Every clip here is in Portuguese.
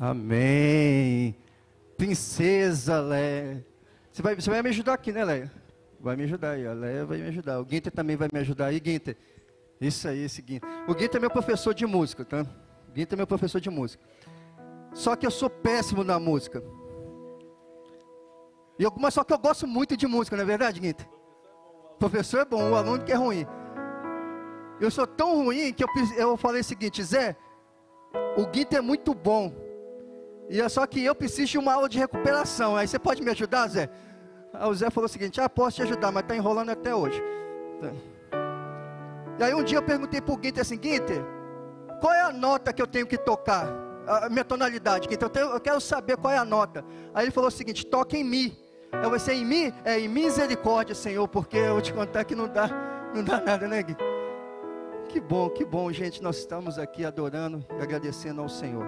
Amém. Princesa Léia. Você vai me ajudar aqui, né, Léia? Vai me ajudar aí, a Léia vai me ajudar. O Guinter também vai me ajudar aí, Guinter. Isso aí, esse Guinter. O Guinter é meu professor de música, tá? O Guinter é meu professor de música. Só que eu sou péssimo na música. Mas só que eu gosto muito de música, não é verdade, Guinter? O professor é bom, o aluno que é ruim. Eu sou tão ruim que eu falei o seguinte: Zé, o Guinter é muito bom. E é só que eu preciso de uma aula de recuperação. Aí você pode me ajudar, Zé? Aí o Zé falou o seguinte: posso te ajudar, mas está enrolando até hoje. E aí um dia eu perguntei para o Guinter assim: Guinter, qual é a nota que eu tenho que tocar? A minha tonalidade, Guinter, eu quero saber qual é a nota. Aí ele falou o seguinte: toca em Mi. Eu vou ser em Mi? É em misericórdia, Senhor, porque eu vou te contar que não dá nada, né, Gui? Que bom, gente, nós estamos aqui adorando e agradecendo ao Senhor.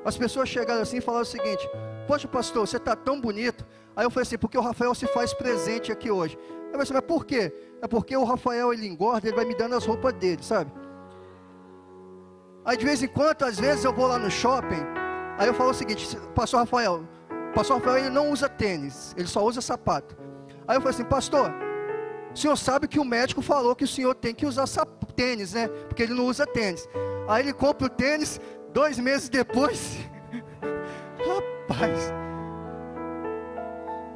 As pessoas chegaram assim e falaram o seguinte: poxa, pastor, você está tão bonito. Aí eu falei assim: porque o Rafael se faz presente aqui hoje. Eu falei assim: mas por quê? É porque o Rafael, ele engorda, ele vai me dando as roupas dele, sabe? Aí de vez em quando, às vezes eu vou lá no shopping, aí eu falo o seguinte: pastor Rafael, ele não usa tênis, ele só usa sapato. Aí eu falei assim: pastor, o senhor sabe que o médico falou que o senhor tem que usar tênis, né? Porque ele não usa tênis. Aí ele compra o tênis, 2 meses depois, rapaz.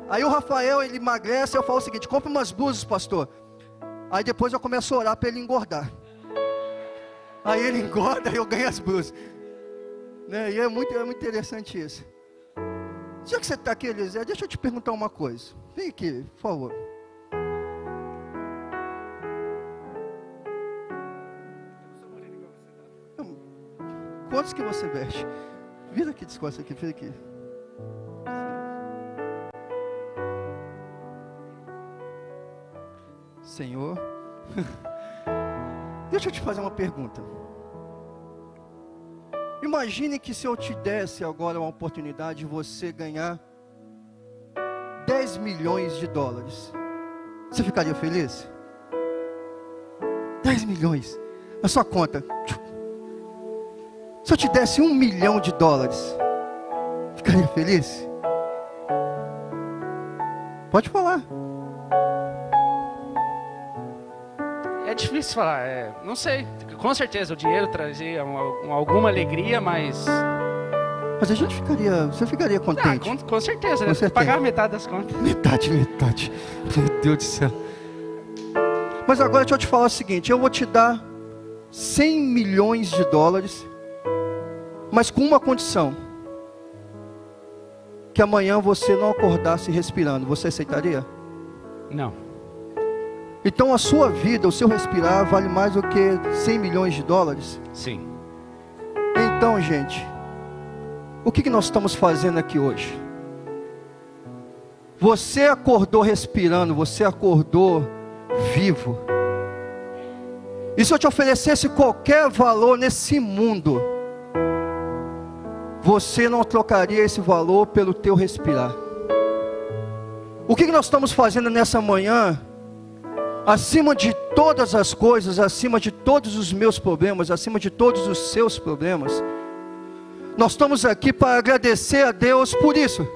Aí o Rafael, ele emagrece, eu falo o seguinte: compra umas blusas, pastor. Aí depois eu começo a orar para ele engordar. Aí ele engorda e eu ganho as blusas, né? E é muito interessante isso. Já que você está aqui, Elisé, deixa eu te perguntar uma coisa. Vem aqui, por favor. Quantos que você veste? Vira aqui, descosta aqui, vira aqui. Senhor, deixa eu te fazer uma pergunta. Imagine que se eu te desse agora uma oportunidade de você ganhar 10 milhões de dólares. Você ficaria feliz? 10 milhões na sua conta. Se eu te desse 1 milhão de dólares, ficaria feliz? Pode falar. É difícil falar, não sei. Com certeza o dinheiro trazia alguma alegria, mas a gente você ficaria contente? Com certeza, com né? certeza. Pagar metade das contas. Metade. Meu Deus do céu. Mas agora deixa eu te falar o seguinte: eu vou te dar 100 milhões de dólares, mas com uma condição: que amanhã você não acordasse respirando. Você aceitaria? Não. Então a sua vida, o seu respirar vale mais do que 100 milhões de dólares? Sim. Então, gente, o que nós estamos fazendo aqui hoje? Você acordou respirando, você acordou vivo. E se eu te oferecesse qualquer valor nesse mundo, você não trocaria esse valor pelo teu respirar. O que nós estamos fazendo nessa manhã? Acima de todas as coisas, acima de todos os meus problemas, acima de todos os seus problemas, nós estamos aqui para agradecer a Deus por isso.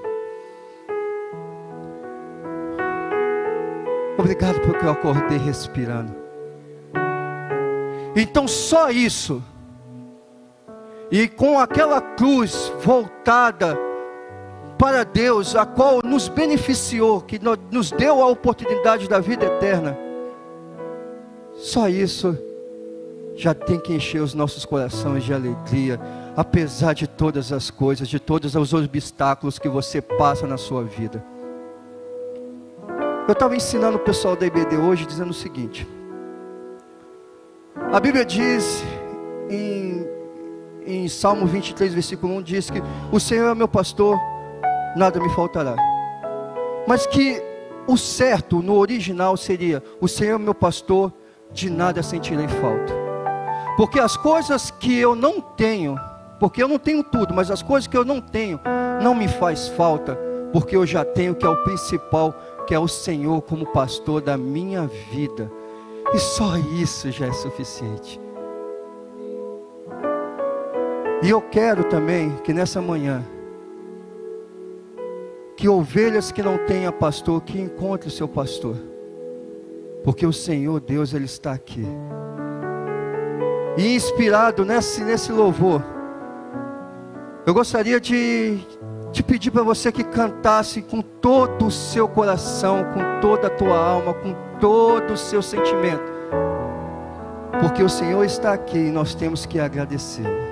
Obrigado porque eu acordei respirando. Então só isso, e com aquela cruz voltada para Deus, a qual nos beneficiou, que nos deu a oportunidade da vida eterna, só isso já tem que encher os nossos corações de alegria, apesar de todas as coisas, de todos os obstáculos que você passa na sua vida. Eu estava ensinando o pessoal da IBD hoje, dizendo o seguinte: a Bíblia diz em Salmo 23, versículo 1, diz que o Senhor é meu pastor, nada me faltará. Mas que o certo no original seria: o Senhor é meu pastor, de nada sentirei falta. Porque as coisas que eu não tenho, porque eu não tenho tudo, mas as coisas que eu não tenho, não me faz falta, porque eu já tenho, que é o principal, que é o Senhor como pastor da minha vida. E só isso já é suficiente. E eu quero também que nessa manhã, que ovelhas que não tenham pastor, que encontre o seu pastor. Porque o Senhor Deus, Ele está aqui. E inspirado nesse louvor, eu gostaria de pedir para você que cantasse com todo o seu coração, com toda a tua alma, com todo o seu sentimento. Porque o Senhor está aqui e nós temos que agradecê-lo.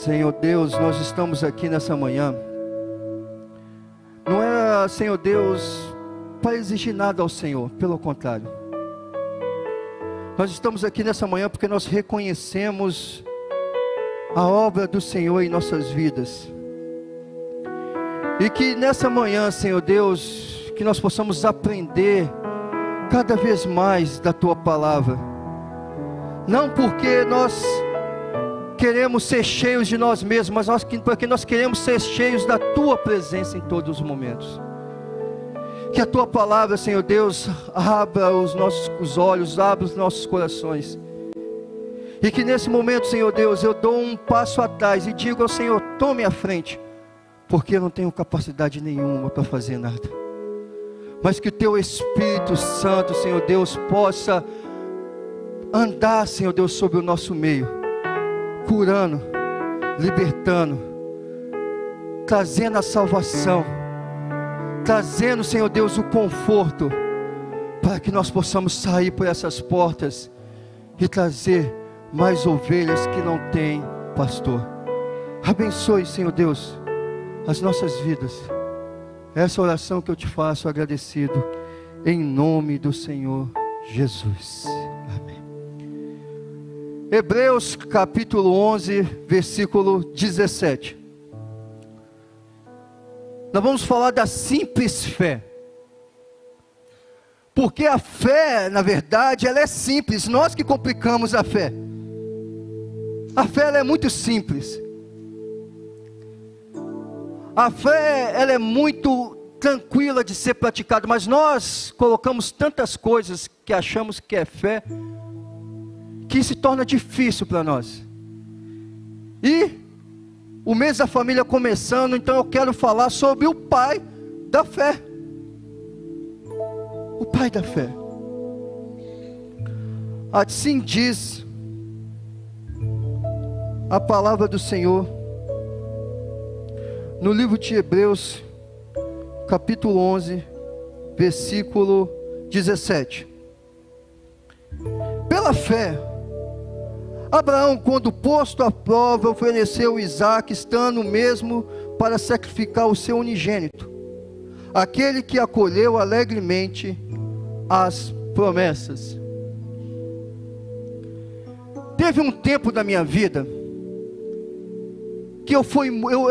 Senhor Deus, nós estamos aqui nessa manhã, não é, Senhor Deus, para exigir nada ao Senhor, pelo contrário, nós estamos aqui nessa manhã porque nós reconhecemos a obra do Senhor em nossas vidas, e que nessa manhã, Senhor Deus, que nós possamos aprender cada vez mais da Tua Palavra, não porque nós queremos ser cheios de nós mesmos, mas porque nós queremos ser cheios da Tua presença em todos os momentos. Que a Tua Palavra, Senhor Deus, abra os nossos olhos, abra os nossos corações. E que nesse momento, Senhor Deus, eu dou um passo atrás e digo ao Senhor, tome a frente, porque eu não tenho capacidade nenhuma para fazer nada. Mas que o Teu Espírito Santo, Senhor Deus, possa andar, Senhor Deus, sobre o nosso meio, curando, libertando, trazendo a salvação, trazendo, Senhor Deus, o conforto, para que nós possamos sair por essas portas e trazer mais ovelhas que não têm pastor. Abençoe, Senhor Deus, as nossas vidas. Essa oração que eu te faço agradecido, em nome do Senhor Jesus. Amém. Hebreus capítulo 11, versículo 17. Nós vamos falar da simples fé. Porque a fé, na verdade, ela é simples. Nós que complicamos a fé. A fé, ela é muito simples. A fé, ela é muito tranquila de ser praticada. Mas nós colocamos tantas coisas que achamos que é fé, que se torna difícil para nós. E o mês da família começando, então eu quero falar sobre o pai da fé. O pai da fé. Assim diz a palavra do Senhor no livro de Hebreus, capítulo 11, versículo 17. Pela fé, Abraão, quando posto à prova, ofereceu Isaque, estando mesmo para sacrificar o seu unigênito, aquele que acolheu alegremente as promessas. Teve um tempo da minha vida que eu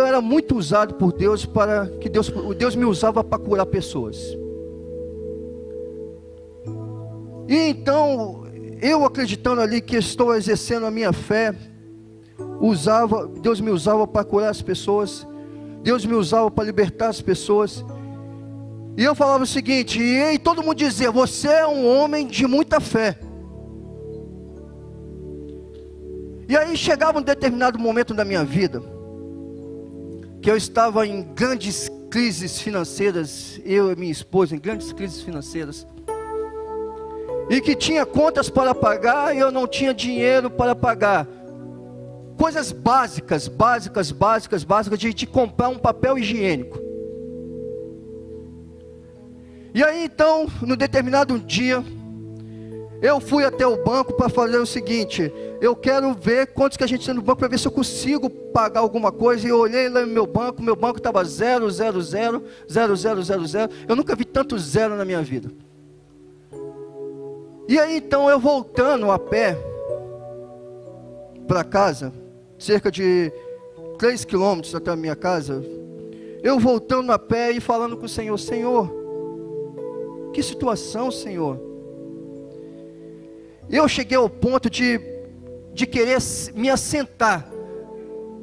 era muito usado por Deus, para que Deus me usava para curar pessoas. E então, eu acreditando ali que estou exercendo a minha fé, Deus me usava para curar as pessoas, Deus me usava para libertar as pessoas. E eu falava o seguinte, e todo mundo dizia: você é um homem de muita fé. E aí chegava um determinado momento da minha vida, que eu estava em grandes crises financeiras, eu e minha esposa, em grandes crises financeiras, e que tinha contas para pagar, e eu não tinha dinheiro para pagar. Coisas básicas, de comprar um papel higiênico. E aí então, no determinado dia, eu fui até o banco para fazer o seguinte: eu quero ver quantos que a gente tem no banco, para ver se eu consigo pagar alguma coisa. E eu olhei lá no meu banco estava 0000000. Eu nunca vi tanto zero na minha vida. E aí então, eu voltando a pé para casa, cerca de 3 quilômetros até a minha casa, eu voltando a pé e falando com o Senhor: Senhor, que situação, Senhor. Eu cheguei ao ponto de querer me assentar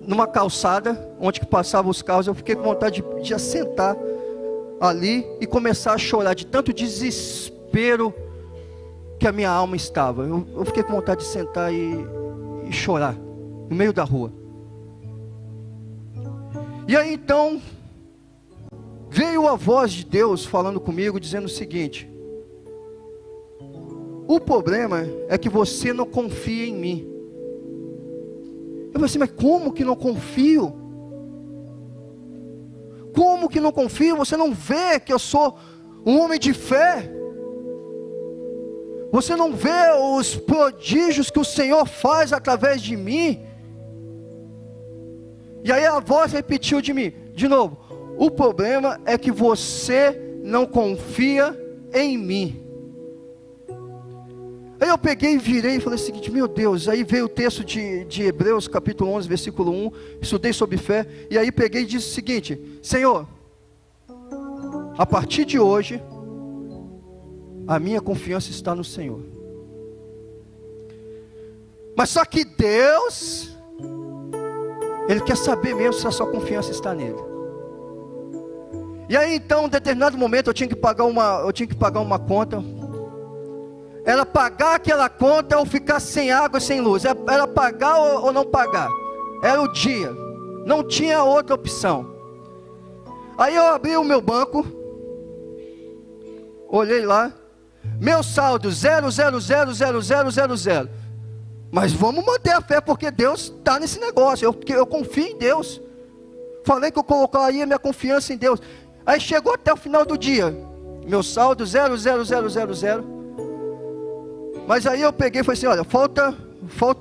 numa calçada, onde que passavam os carros. Eu fiquei com vontade de assentar ali e começar a chorar, de tanto desespero que a minha alma estava. Eu fiquei com vontade de sentar e chorar, no meio da rua. E aí então, veio a voz de Deus falando comigo, dizendo o seguinte: o problema é que você não confia em mim. Eu falei assim: mas como que não confio? Como que não confio? Você não vê que eu sou um homem de fé? Você não vê os prodígios que o Senhor faz através de mim? E aí a voz repetiu de novo: o problema é que você não confia em mim. Aí eu peguei e virei e falei o seguinte: meu Deus. Aí veio o texto de Hebreus capítulo 11 versículo 1, estudei sobre fé. E aí peguei e disse o seguinte: Senhor, a partir de hoje, a minha confiança está no Senhor. Mas só que Deus, Ele quer saber mesmo se a sua confiança está nele. E aí então, em um determinado momento, eu tinha que pagar uma conta. Era pagar aquela conta ou ficar sem água e sem luz. Era pagar ou não pagar. Era o dia. Não tinha outra opção. Aí eu abri o meu banco, olhei lá, meu saldo 0000000. Mas vamos manter a fé, porque Deus está nesse negócio. Eu confio em Deus. Falei que eu colocaria minha confiança em Deus. Aí chegou até o final do dia, meu saldo 0000000. Mas aí eu peguei e falei assim: olha, falta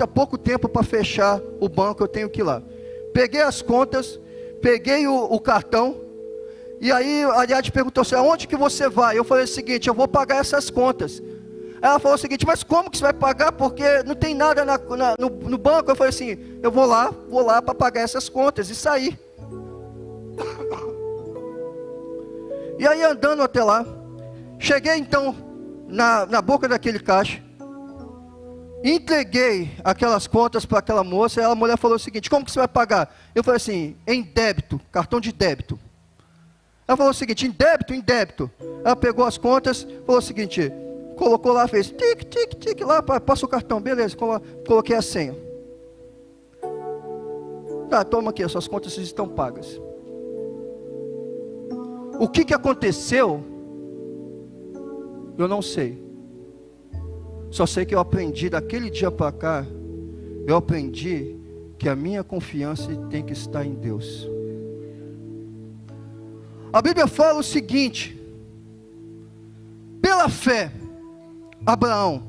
pouco tempo para fechar o banco, eu tenho que ir lá. Peguei as contas, peguei o cartão. E aí a Ariadne perguntou assim: aonde que você vai? Eu falei o seguinte: eu vou pagar essas contas. Ela falou o seguinte: mas como que você vai pagar? Porque não tem nada no banco. Eu falei assim: eu vou lá para pagar essas contas e sair. E aí andando até lá, cheguei então na boca daquele caixa, entreguei aquelas contas para aquela moça. E a mulher falou o seguinte: como que você vai pagar? Eu falei assim: em débito, cartão de débito. Ela falou o seguinte: em débito. Ela pegou as contas, falou o seguinte, colocou lá, fez tic, lá, passa o cartão, beleza, coloquei a senha. Tá, toma aqui, as suas contas estão pagas. O que aconteceu, eu não sei. Só sei que eu aprendi daquele dia para cá, eu aprendi que a minha confiança tem que estar em Deus. A Bíblia fala o seguinte: pela fé, Abraão.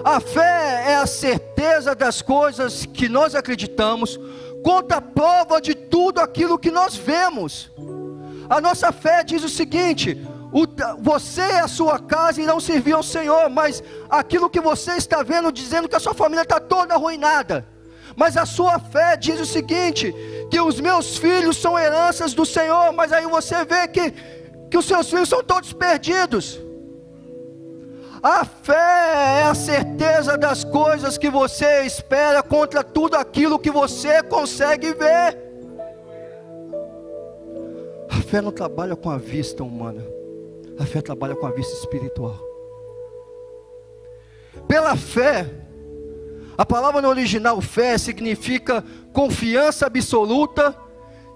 A fé é a certeza das coisas que nós acreditamos, contra a prova de tudo aquilo que nós vemos. A nossa fé diz o seguinte: Você e a sua casa irão servir ao Senhor, mas aquilo que você está vendo, dizendo que a sua família está toda arruinada, mas a sua fé diz o seguinte, que os meus filhos são heranças do Senhor, mas aí você vê que os seus filhos são todos perdidos. A fé é a certeza das coisas que você espera contra tudo aquilo que você consegue ver. A fé não trabalha com a vista humana, a fé trabalha com a vista espiritual. Pela fé, a palavra no original fé significa confiança absoluta,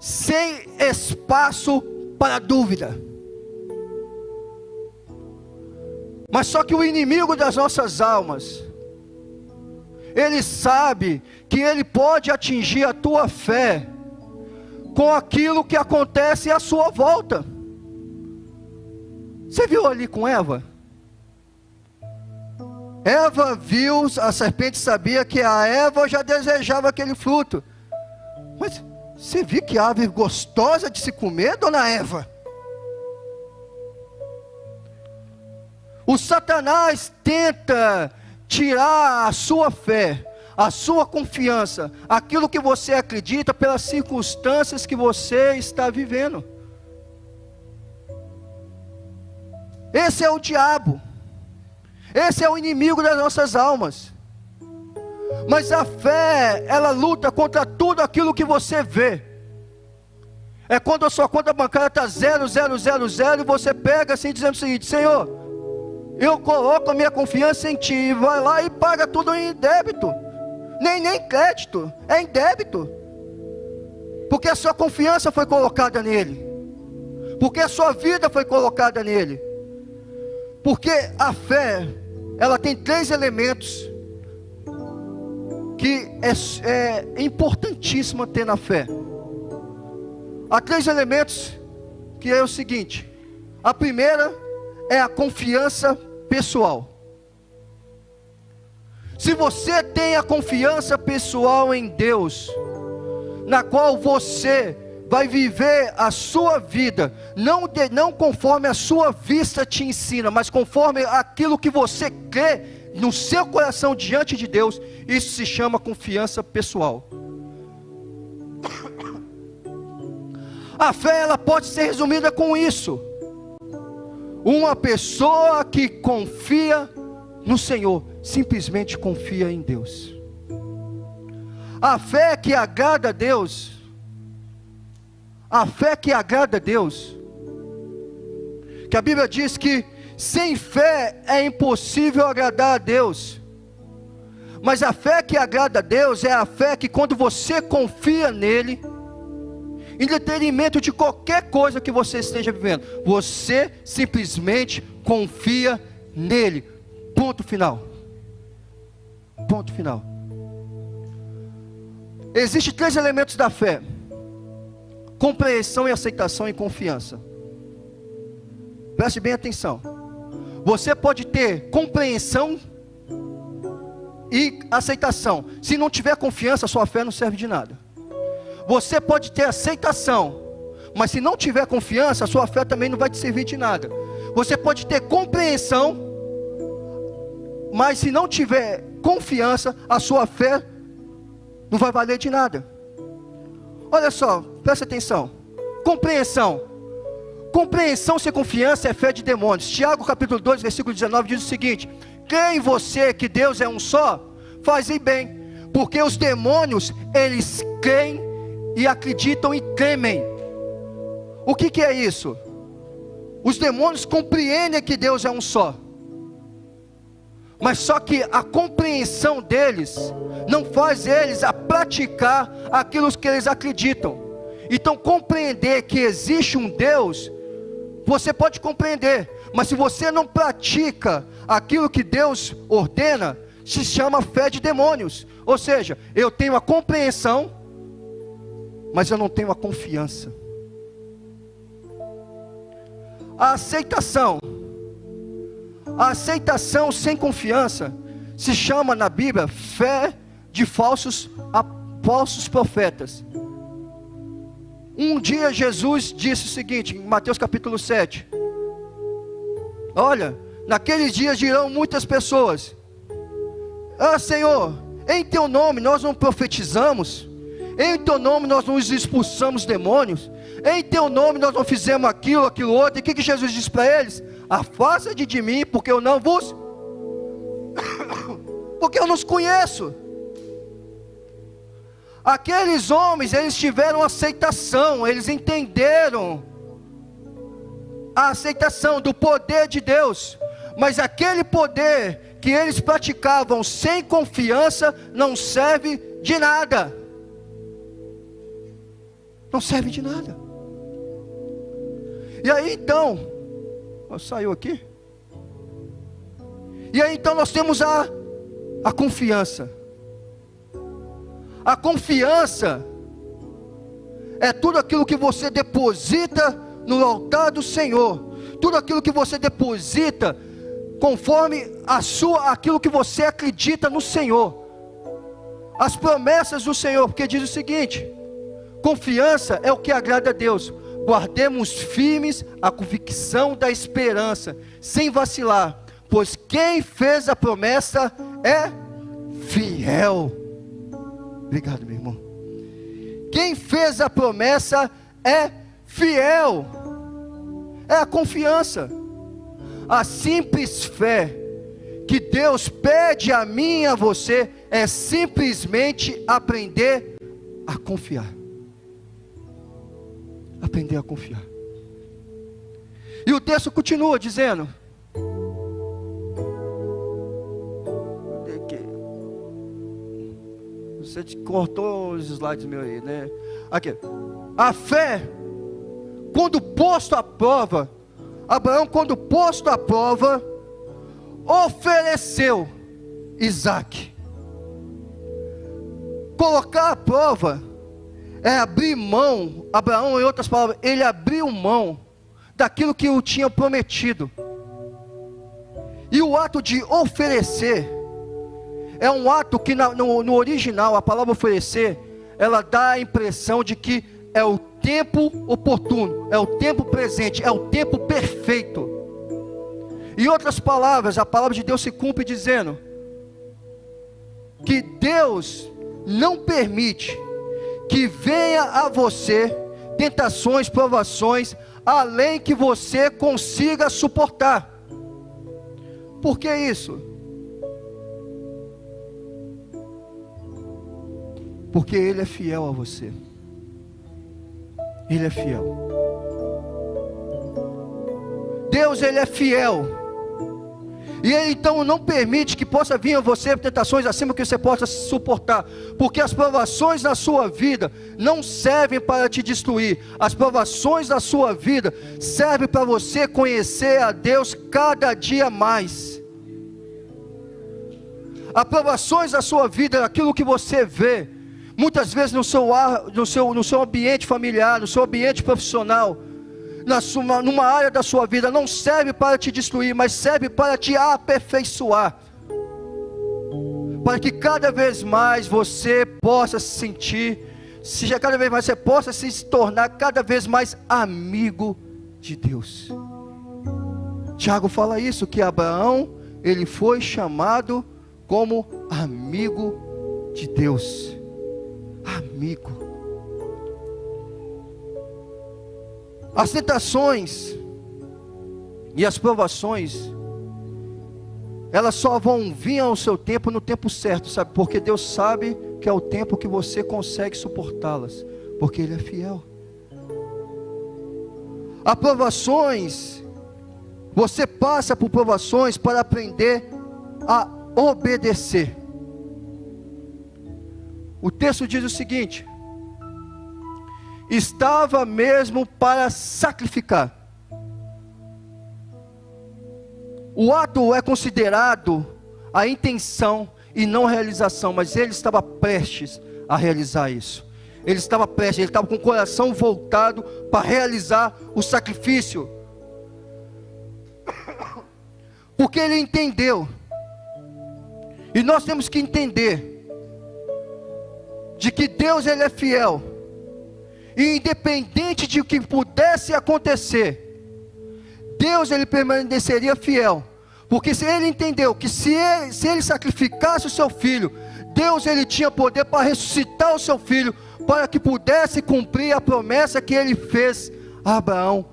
sem espaço para dúvida. Mas só que o inimigo das nossas almas, ele sabe que ele pode atingir a tua fé com aquilo que acontece à sua volta. Você viu ali com Eva? Eva viu, a serpente sabia que a Eva já desejava aquele fruto. Mas você viu que ave gostosa de se comer, dona Eva? O Satanás tenta tirar a sua fé, a sua confiança, aquilo que você acredita pelas circunstâncias que você está vivendo. Esse é o diabo. Esse é o inimigo das nossas almas. Mas a fé, ela luta contra tudo aquilo que você vê. É quando a sua conta bancária está 0, e você pega assim dizendo o seguinte: Senhor, eu coloco a minha confiança em Ti, e vai lá e paga tudo em débito. Nem crédito, é em débito. Porque a sua confiança foi colocada nele. Porque a sua vida foi colocada nele. Porque a fé, ela tem 3 elementos que é importantíssimo ter na fé. Há 3 elementos que é o seguinte: a primeira é a confiança pessoal. Se você tem a confiança pessoal em Deus, na qual você vai viver a sua vida, não conforme a sua vista te ensina, mas conforme aquilo que você crê no seu coração diante de Deus, isso se chama confiança pessoal. A fé, ela pode ser resumida com isso: uma pessoa que confia no Senhor, simplesmente confia em Deus. A fé que agrada a Deus, a fé que agrada a Deus, que a Bíblia diz que sem fé é impossível agradar a Deus. Mas a fé que agrada a Deus é a fé que, quando você confia nele, em detrimento de qualquer coisa que você esteja vivendo, você simplesmente confia nele. Ponto final. Ponto final. Existem 3 elementos da fé: compreensão e aceitação e confiança. Preste bem atenção. Você pode ter compreensão e aceitação. Se não tiver confiança, sua fé não serve de nada. Você pode ter aceitação, mas se não tiver confiança, a sua fé também não vai te servir de nada. Você pode ter compreensão, mas se não tiver confiança, a sua fé não vai valer de nada. Olha só, presta atenção. Compreensão. Compreensão sem confiança é fé de demônios. Tiago capítulo 2, versículo 19 diz o seguinte: crê em você que Deus é um só, fazem bem, porque os demônios, eles creem e acreditam e temem. O que é isso? Os demônios compreendem que Deus é um só, mas só que a compreensão deles não faz eles a praticar aquilo que eles acreditam. Então, compreender que existe um Deus, você pode compreender, mas se você não pratica aquilo que Deus ordena, se chama fé de demônios. Ou seja, eu tenho a compreensão, mas eu não tenho a confiança. A aceitação sem confiança se chama na Bíblia fé de falsos profetas. Um dia Jesus disse o seguinte, em Mateus capítulo 7: Olha, naqueles dias dirão muitas pessoas: ah, Senhor, em teu nome nós não profetizamos, em teu nome nós não expulsamos demônios, em teu nome nós não fizemos aquilo, aquilo outro. E o que Jesus diz para eles? Afasta-te de mim, porque eu não vos porque eu não os conheço. Aqueles homens, eles tiveram aceitação, eles entenderam a aceitação do poder de Deus, mas aquele poder que eles praticavam sem confiança não serve de nada. Não serve de nada. E aí então, saiu aqui. E aí então nós temos a confiança. A confiança é tudo aquilo que você deposita no altar do Senhor, tudo aquilo que você deposita conforme aquilo que você acredita no Senhor, as promessas do Senhor, porque diz o seguinte: confiança é o que agrada a Deus. Guardemos firmes a convicção da esperança, sem vacilar, pois quem fez a promessa é fiel. Obrigado, meu irmão. Quem fez a promessa é fiel. É a confiança, a simples fé que Deus pede a mim e a você é simplesmente aprender a confiar. Aprender a confiar. E o texto continua dizendo: você cortou os slides meus aí, né? Aqui. A fé, quando posto à prova, Abraão, quando posto à prova, ofereceu Isaque. Colocar à prova é abrir mão. Abraão, em outras palavras, ele abriu mão daquilo que o tinha prometido. E o ato de oferecer é um ato que no original, a palavra oferecer, ela dá a impressão de que é o tempo oportuno, é o tempo presente, é o tempo perfeito. Em outras palavras, a palavra de Deus se cumpre dizendo que Deus não permite que venha a você tentações, provações, além que você consiga suportar. Por que isso? Porque Ele é fiel a você. Ele é fiel. Deus, Ele é fiel. E Ele então não permite que possa vir a você tentações acima que você possa suportar. Porque as provações na sua vida não servem para te destruir. As provações da sua vida servem para você conhecer a Deus cada dia mais. As provações da sua vida, aquilo que você vê muitas vezes no seu ambiente familiar, no seu ambiente profissional, numa área da sua vida, não serve para te destruir, mas serve para te aperfeiçoar, para que cada vez mais você possa se sentir, cada vez mais você possa se tornar cada vez mais amigo de Deus. Tiago fala isso, que Abraão, ele foi chamado como amigo de Deus. Amigo. As tentações e as provações, elas só vão vir ao seu tempo, no tempo certo, sabe? Porque Deus sabe que é o tempo que você consegue suportá-las, porque Ele é fiel. As provações, você passa por provações para aprender a obedecer. O texto diz o seguinte: estava mesmo para sacrificar. O ato é considerado a intenção e não a realização, mas ele estava prestes a realizar isso. Ele estava prestes, ele estava com o coração voltado para realizar o sacrifício. Porque ele entendeu, e nós temos que entender, de que Deus, Ele é fiel, e independente de o que pudesse acontecer, Deus ele permaneceria fiel. Porque se ele entendeu que se ele sacrificasse o seu filho, Deus ele tinha poder para ressuscitar o seu filho, para que pudesse cumprir a promessa que ele fez a Abraão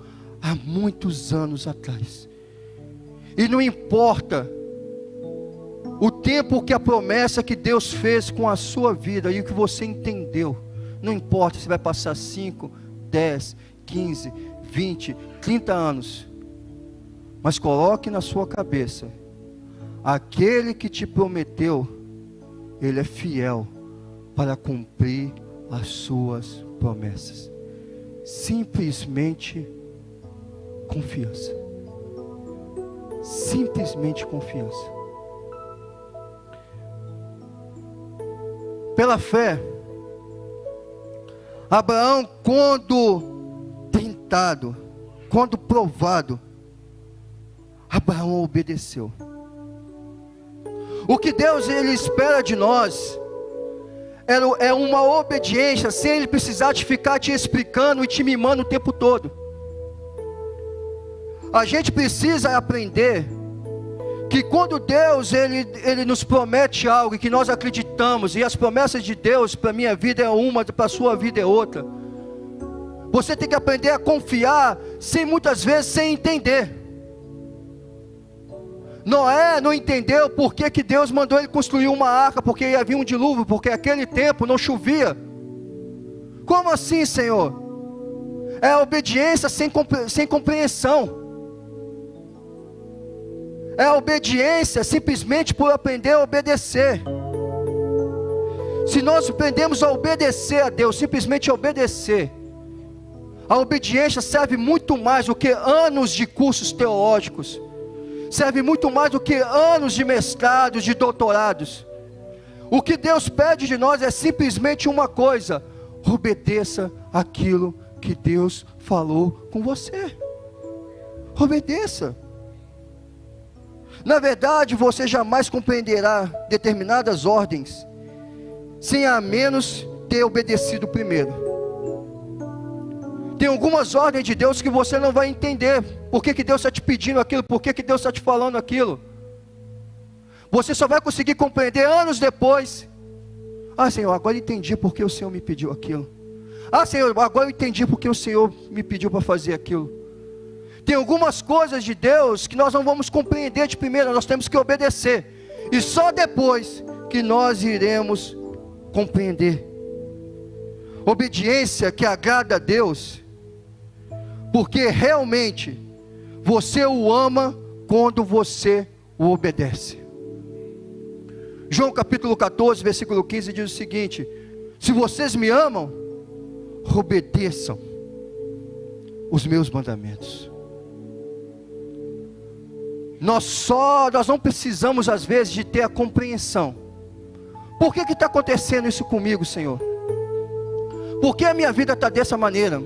há muitos anos atrás. E não importa o tempo que a promessa que Deus fez com a sua vida e o que você entendeu, não importa se vai passar 5, 10, 15, 20, 30 anos, mas coloque na sua cabeça, aquele que te prometeu, ele é fiel para cumprir as suas promessas. Simplesmente confiança. Simplesmente confiança. Pela fé, Abraão, quando tentado, quando provado, Abraão obedeceu. O que Deus ele espera de nós é uma obediência, sem ele precisar de ficar te explicando e te mimando o tempo todo. A gente precisa aprender que quando Deus ele nos promete algo que nós acreditamos, e as promessas de Deus para a minha vida é uma, para a sua vida é outra, você tem que aprender a confiar, muitas vezes sem entender. Noé não entendeu por que Deus mandou ele construir uma arca, porque ia vir um dilúvio, porque naquele tempo não chovia. Como assim, Senhor? É obediência sem compreensão. É obediência simplesmente por aprender a obedecer. Se nós aprendemos a obedecer a Deus, simplesmente obedecer, a obediência serve muito mais do que anos de cursos teológicos, serve muito mais do que anos de mestrados, de doutorados. O que Deus pede de nós é simplesmente uma coisa: obedeça aquilo que Deus falou com você. Obedeça. Na verdade, você jamais compreenderá determinadas ordens sem a menos ter obedecido primeiro. Tem algumas ordens de Deus que você não vai entender. Por que Deus está te pedindo aquilo? Por que Deus está te falando aquilo? Você só vai conseguir compreender anos depois. Ah, Senhor, agora eu entendi porque o Senhor me pediu aquilo. Ah, Senhor, agora eu entendi porque o Senhor me pediu para fazer aquilo. Tem algumas coisas de Deus que nós não vamos compreender de primeira, nós temos que obedecer. E só depois que nós iremos compreender. Obediência que agrada a Deus, porque realmente você o ama quando você o obedece. João capítulo 14, versículo 15 diz o seguinte: se vocês me amam, obedeçam os meus mandamentos. Nós não precisamos às vezes de ter a compreensão. Por que está acontecendo isso comigo, Senhor? Por que a minha vida está dessa maneira?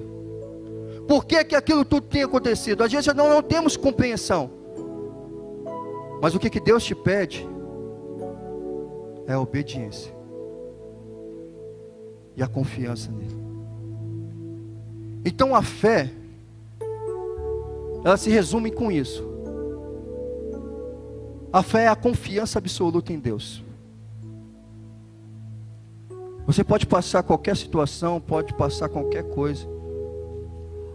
Por que aquilo tudo tem acontecido? Às vezes nós não temos compreensão. Mas o que Deus te pede é a obediência e a confiança nele. Então a fé, ela se resume com isso. A fé é a confiança absoluta em Deus. Você pode passar qualquer situação, pode passar qualquer coisa.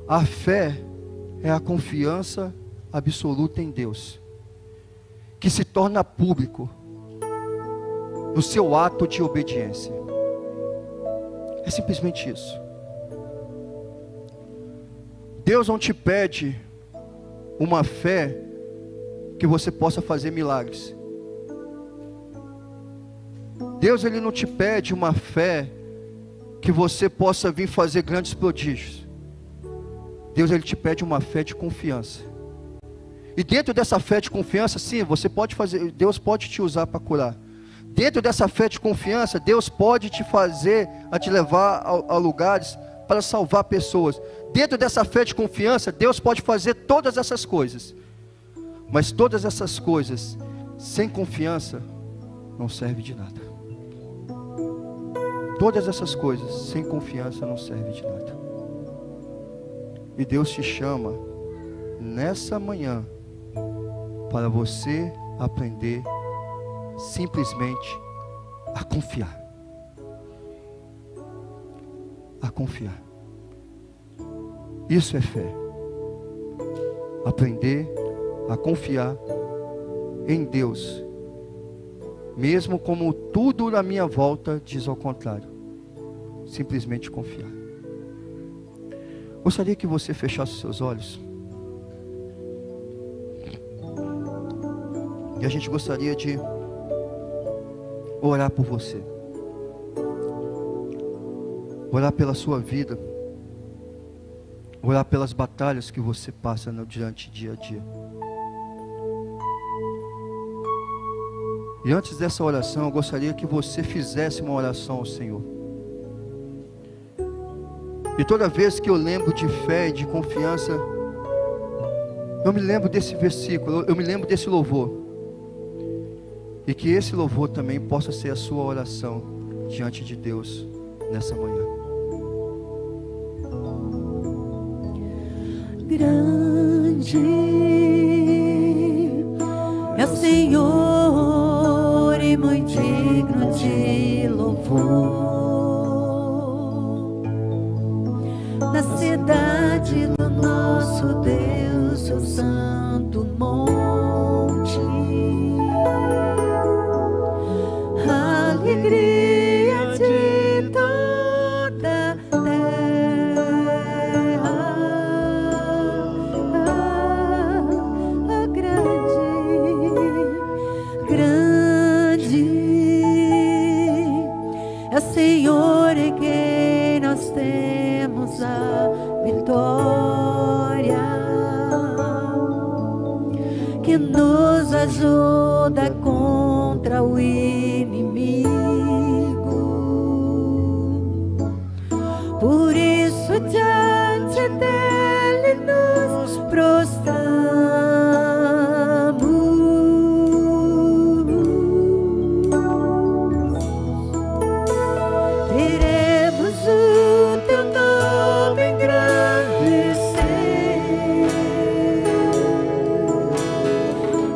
A fé é a confiança absoluta em Deus, que se torna público no seu ato de obediência. É simplesmente isso. Deus não te pede uma fé que você possa fazer milagres. Deus ele não te pede uma fé que você possa vir fazer grandes prodígios. Deus ele te pede uma fé de confiança. E dentro dessa fé de confiança, sim, você pode fazer, Deus pode te usar para curar. Dentro dessa fé de confiança, Deus pode te fazer, a te levar a lugares para salvar pessoas. Dentro dessa fé de confiança, Deus pode fazer todas essas coisas. Mas todas essas coisas, sem confiança, não serve de nada. Todas essas coisas, sem confiança, não serve de nada. E Deus te chama nessa manhã para você aprender simplesmente a confiar. A confiar. Isso é fé. Aprender a confiar em Deus, mesmo como tudo na minha volta diz ao contrário. Simplesmente confiar. Gostaria que você fechasse os seus olhos. E a gente gostaria de orar por você. Orar pela sua vida. Orar pelas batalhas que você passa durante dia a dia. E antes dessa oração, eu gostaria que você fizesse uma oração ao Senhor. E toda vez que eu lembro de fé e de confiança, eu me lembro desse versículo, eu me lembro desse louvor. E que esse louvor também possa ser a sua oração diante de Deus nessa manhã. Grande é o Senhor e muito digno de louvor. Na cidade do nosso Deus, seu santo monte, a alegria de toda a terra, grande é o Senhor em quem nós temos a vitória, que nos ajuda contra o inimigo. Por isso diante dele nos prostramos. Teremos o teu nome engrandecer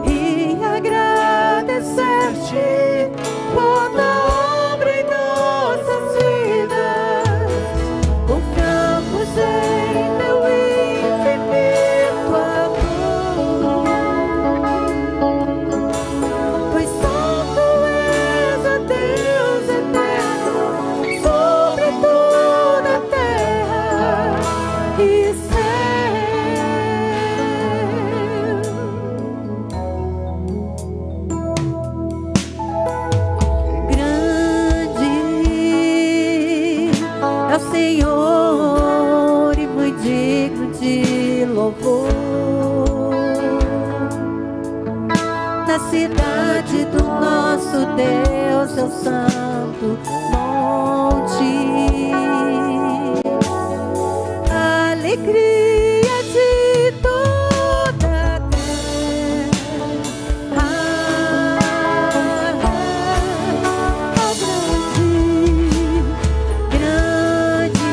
e agradecer-te por tua obra em nossas vidas. Confiamos em teu infinito amor, pois só tu és o Deus eterno sobre toda a terra e céu. Grande é o Senhor e muito digno de louvor. Na cidade do nosso Deus, seu santo monte, a alegria de toda a terra, grande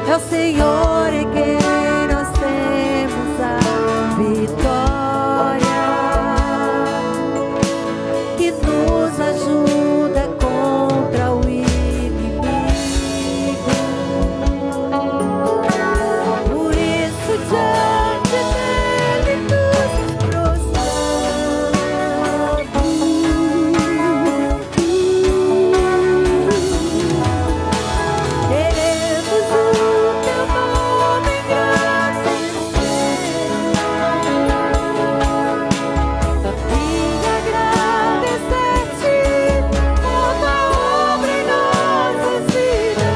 é o Senhor em quem nós temos a vitória, que nos ajuda contra o inimigo. Por isso diante dele nos prostramos. Queremos o teu nome engrandecer e agradecer-te por tua obra em nossas vidas.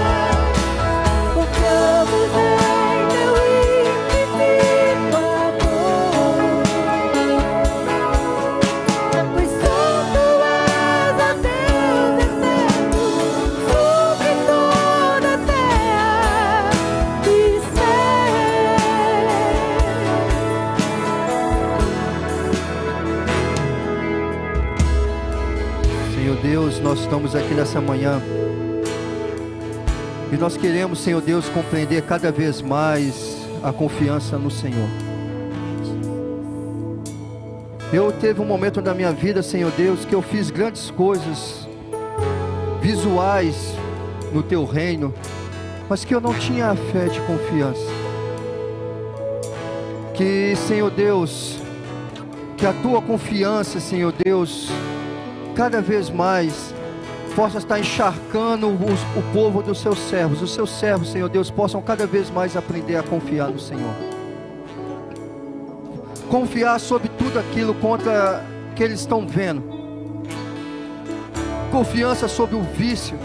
Confiamos em teu infinito amor, pois só tu és a Deus eterno sobre toda a terra e céu. Senhor Deus, nós estamos aqui nessa manhã e nós queremos, Senhor Deus, compreender cada vez mais a confiança no Senhor. Eu teve um momento da minha vida, Senhor Deus, que eu fiz grandes coisas visuais no teu reino, mas que eu não tinha a fé de confiança. Que, Senhor Deus, que a tua confiança, Senhor Deus, cada vez mais possa estar encharcando o povo dos seus servos. Os seus servos, Senhor Deus, possam cada vez mais aprender a confiar no Senhor. Confiar sobre tudo aquilo contra que eles estão vendo. Confiança sobre o vício.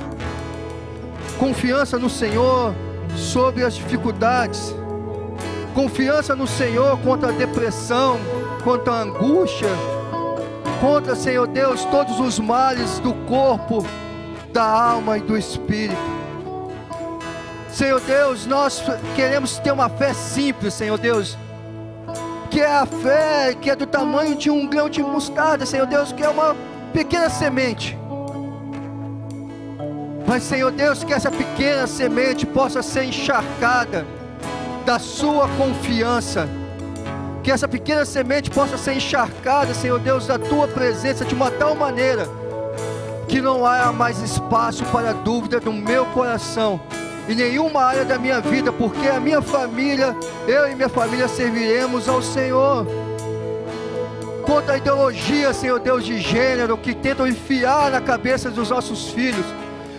Confiança no Senhor sobre as dificuldades. Confiança no Senhor contra a depressão, contra a angústia, contra, Senhor Deus, todos os males do corpo, da alma e do espírito. Senhor Deus, nós queremos ter uma fé simples, Senhor Deus, que é a fé que é do tamanho de um grão de mostarda, Senhor Deus, que é uma pequena semente. Mas, Senhor Deus, que essa pequena semente possa ser encharcada da sua confiança. Que essa pequena semente possa ser encharcada, Senhor Deus, da tua presença de uma tal maneira que não há mais espaço para dúvida no meu coração, em nenhuma área da minha vida, porque a minha família, eu e minha família serviremos ao Senhor. Contra a ideologia, Senhor Deus, de gênero que tentam enfiar na cabeça dos nossos filhos,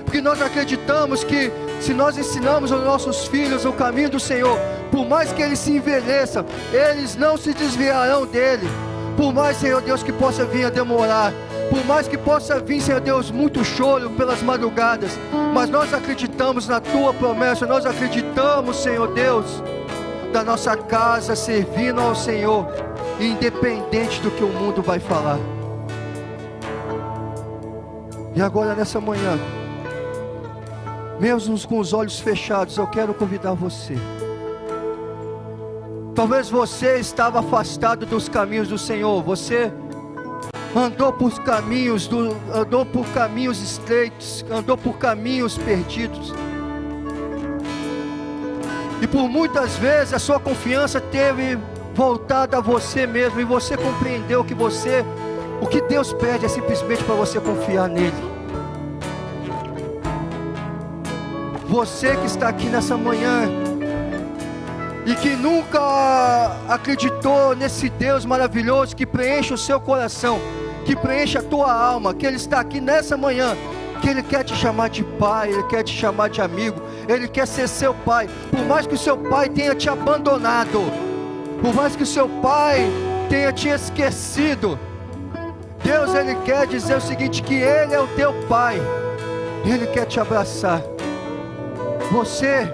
porque nós acreditamos que se nós ensinamos aos nossos filhos o caminho do Senhor, por mais que eles se envelheçam, eles não se desviarão dele. Por mais, Senhor Deus, que possa vir a demorar, por mais que possa vir, Senhor Deus, muito choro pelas madrugadas, mas nós acreditamos na tua promessa. Nós acreditamos, Senhor Deus, da nossa casa servindo ao Senhor, independente do que o mundo vai falar. E agora, nessa manhã, mesmo com os olhos fechados, eu quero convidar você. Talvez você estava afastado dos caminhos do Senhor. Você andou por caminhos estreitos, andou por caminhos perdidos. E por muitas vezes a sua confiança teve voltada a você mesmo, e você compreendeu que o que Deus pede é simplesmente para você confiar nele. Você que está aqui nessa manhã e que nunca acreditou nesse Deus maravilhoso que preenche o seu coração, que preenche a tua alma, que Ele está aqui nessa manhã, que Ele quer te chamar de pai, Ele quer te chamar de amigo, Ele quer ser seu pai. Por mais que o seu pai tenha te abandonado, por mais que o seu pai tenha te esquecido, Deus, Ele quer dizer o seguinte, que Ele é o teu pai, Ele quer te abraçar. Você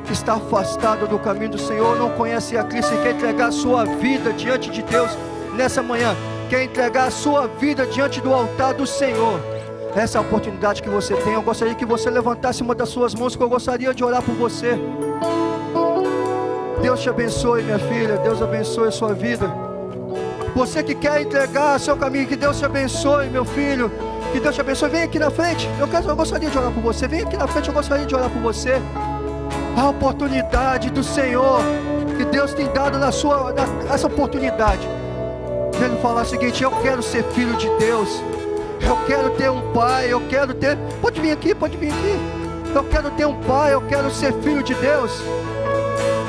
que está afastado do caminho do Senhor, não conhece a Cristo e quer entregar a sua vida diante de Deus nessa manhã, quer entregar a sua vida diante do altar do Senhor, essa é a oportunidade que você tem. Eu gostaria que você levantasse uma das suas mãos, que eu gostaria de orar por você. Deus te abençoe, minha filha, Deus abençoe a sua vida. Você que quer entregar seu caminho, que Deus te abençoe, meu filho, que Deus te abençoe. Vem aqui na frente, eu gostaria de orar por você. Vem aqui na frente, eu gostaria de orar por você. A oportunidade do Senhor, que Deus tem dado essa oportunidade, Ele falar o seguinte: eu quero ser filho de Deus, eu quero ter um pai, eu quero ter, pode vir aqui, eu quero ter um pai, eu quero ser filho de Deus.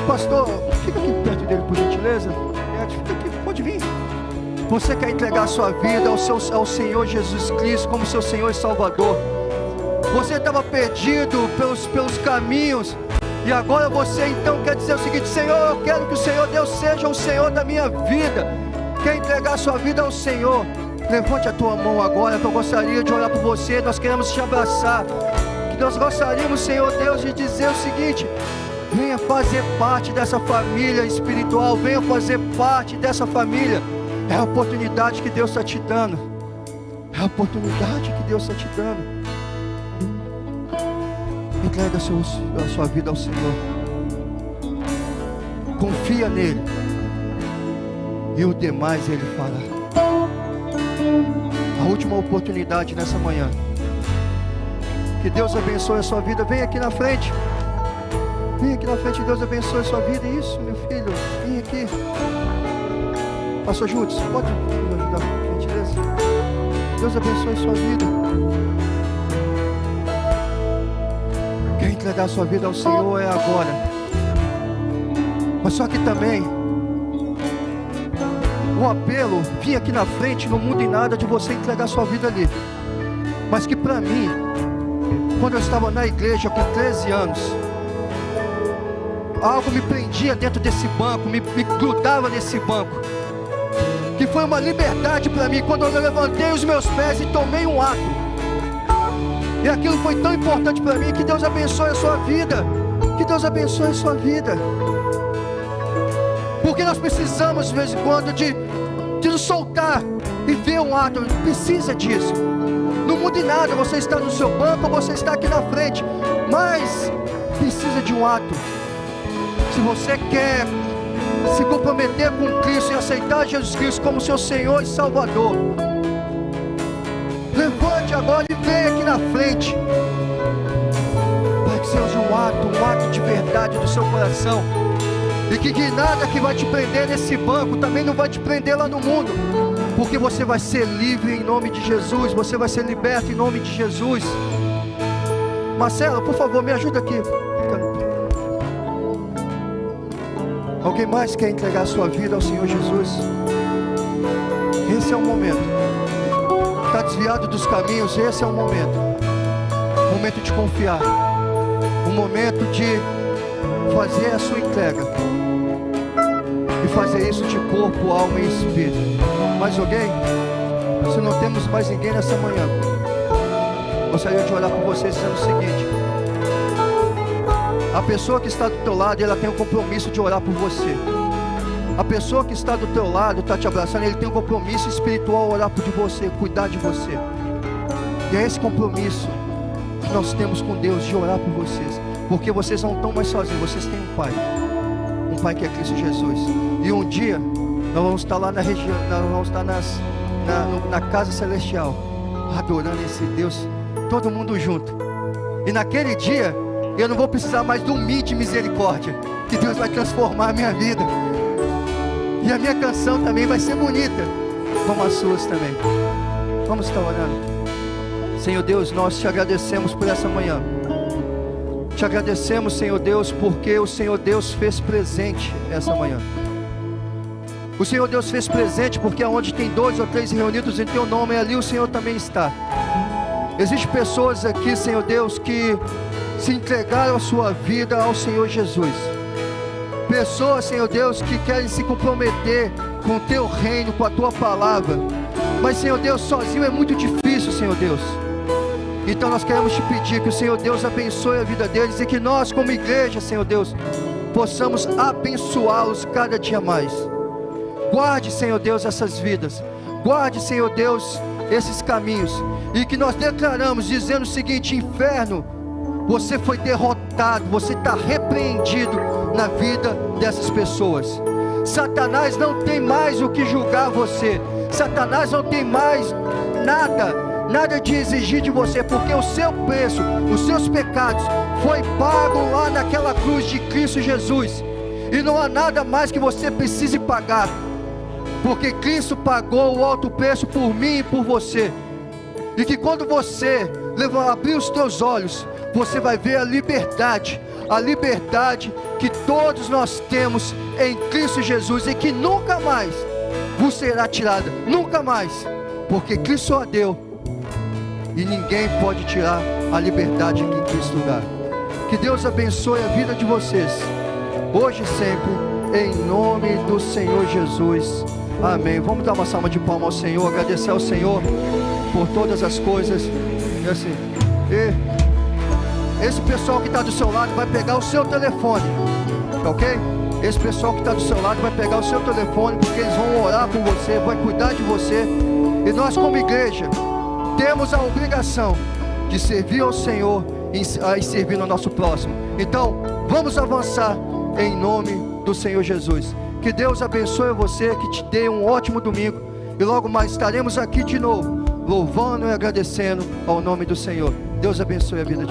Pastor, fica aqui perto dele, por gentileza. Fica aqui, pode vir. Você quer entregar a sua vida ao Senhor Jesus Cristo como seu Senhor e Salvador. Você estava perdido pelos caminhos, e agora você então quer dizer o seguinte: Senhor, eu quero que o Senhor Deus seja o Senhor da minha vida. Quer entregar a sua vida ao Senhor? Levante a tua mão agora, que eu gostaria de orar por você. Nós queremos te abraçar, que nós gostaríamos, Senhor Deus, de dizer o seguinte: venha fazer parte dessa família espiritual, venha fazer parte dessa família. É a oportunidade que Deus está te dando, é a oportunidade que Deus está te dando. Entrega a sua vida ao Senhor, confia nele, e o demais Ele fará. A última oportunidade nessa manhã. Que Deus abençoe a sua vida. Vem aqui na frente. Vem aqui na frente, Deus abençoe a sua vida. Isso, meu filho, vem aqui. Pastor Júlio, você pode me ajudar, por gentileza? Deus abençoe a sua vida. Quer entregar a sua vida ao Senhor é agora. Mas só que também o apelo vinha aqui na frente, não muda em nada de você entregar a sua vida ali. Mas que para mim, quando eu estava na igreja com 13 anos, algo me prendia dentro desse banco, me grudava nesse banco, que foi uma liberdade para mim, quando eu levantei os meus pés e tomei um ato, e aquilo foi tão importante para mim. Que Deus abençoe a sua vida, que Deus abençoe a sua vida, porque nós precisamos de vez em quando de nos soltar e ver um ato. Precisa disso. Não muda em nada você está no seu banco ou você está aqui na frente, mas precisa de um ato. Se você quer se comprometer com Cristo e aceitar Jesus Cristo como seu Senhor e Salvador, levante agora e venha aqui na frente, para que seja um ato de verdade do seu coração, e que nada que vai te prender nesse banco também não vai te prender lá no mundo, porque você vai ser livre em nome de Jesus, você vai ser liberto em nome de Jesus. Marcelo, por favor, me ajuda aqui. Alguém mais quer entregar a sua vida ao Senhor Jesus? Esse é o momento. Está desviado dos caminhos? Esse é o momento. Momento de confiar. Um momento de fazer a sua entrega. E fazer isso de corpo, alma e espírito. Mais alguém? Se não temos mais ninguém nessa manhã, gostaria de orar por vocês dizendo o seguinte: a pessoa que está do teu lado, ela tem um compromisso de orar por você. A pessoa que está do teu lado, está te abraçando, ele tem um compromisso espiritual, orar por você, cuidar de você. E é esse compromisso que nós temos com Deus, de orar por vocês, porque vocês não estão mais sozinhos, vocês têm um Pai que é Cristo Jesus. E um dia nós vamos estar lá na região, nós vamos estar na casa celestial, adorando esse Deus, todo mundo junto. E naquele dia eu não vou precisar mais do de misericórdia, que Deus vai transformar a minha vida. E a minha canção também vai ser bonita, como as suas também. Vamos estar orando. Senhor Deus, nós te agradecemos por essa manhã. Te agradecemos, Senhor Deus, porque o Senhor Deus fez presente essa manhã. O Senhor Deus fez presente porque aonde tem 2 ou 3 reunidos em teu nome, ali o Senhor também está. Existem pessoas aqui, Senhor Deus, que se entregaram a sua vida ao Senhor Jesus. Pessoas, Senhor Deus, que querem se comprometer com o teu reino, com a tua palavra. Mas, Senhor Deus, sozinho é muito difícil, Senhor Deus. Então nós queremos te pedir que o Senhor Deus abençoe a vida deles, e que nós como igreja, Senhor Deus, possamos abençoá-los cada dia mais. Guarde, Senhor Deus, essas vidas. Guarde, Senhor Deus, esses caminhos. E que nós declaramos dizendo o seguinte: inferno, você foi derrotado, você está repreendido na vida dessas pessoas. Satanás não tem mais o que julgar você. Satanás não tem mais nada de exigir de você, porque o seu preço, os seus pecados foi pago lá naquela cruz de Cristo Jesus. E não há nada mais que você precise pagar, porque Cristo pagou o alto preço por mim e por você. E que quando você abrir os teus olhos, você vai ver a liberdade que todos nós temos em Cristo Jesus, e que nunca mais vos será tirada, nunca mais, porque Cristo a deu, e ninguém pode tirar a liberdade que Cristo dá. Que Deus abençoe a vida de vocês, hoje e sempre, em nome do Senhor Jesus, amém. Vamos dar uma salva de palmas ao Senhor, agradecer ao Senhor por todas as coisas. E assim, esse pessoal que está do seu lado vai pegar o seu telefone, ok? Esse pessoal que está do seu lado vai pegar o seu telefone, porque eles vão orar por você, vai cuidar de você. E nós como igreja temos a obrigação de servir ao Senhor e servir no nosso próximo. Então vamos avançar em nome do Senhor Jesus. Que Deus abençoe você, que te dê um ótimo domingo, e logo mais estaremos aqui de novo, louvando e agradecendo ao nome do Senhor. Deus abençoe a vida de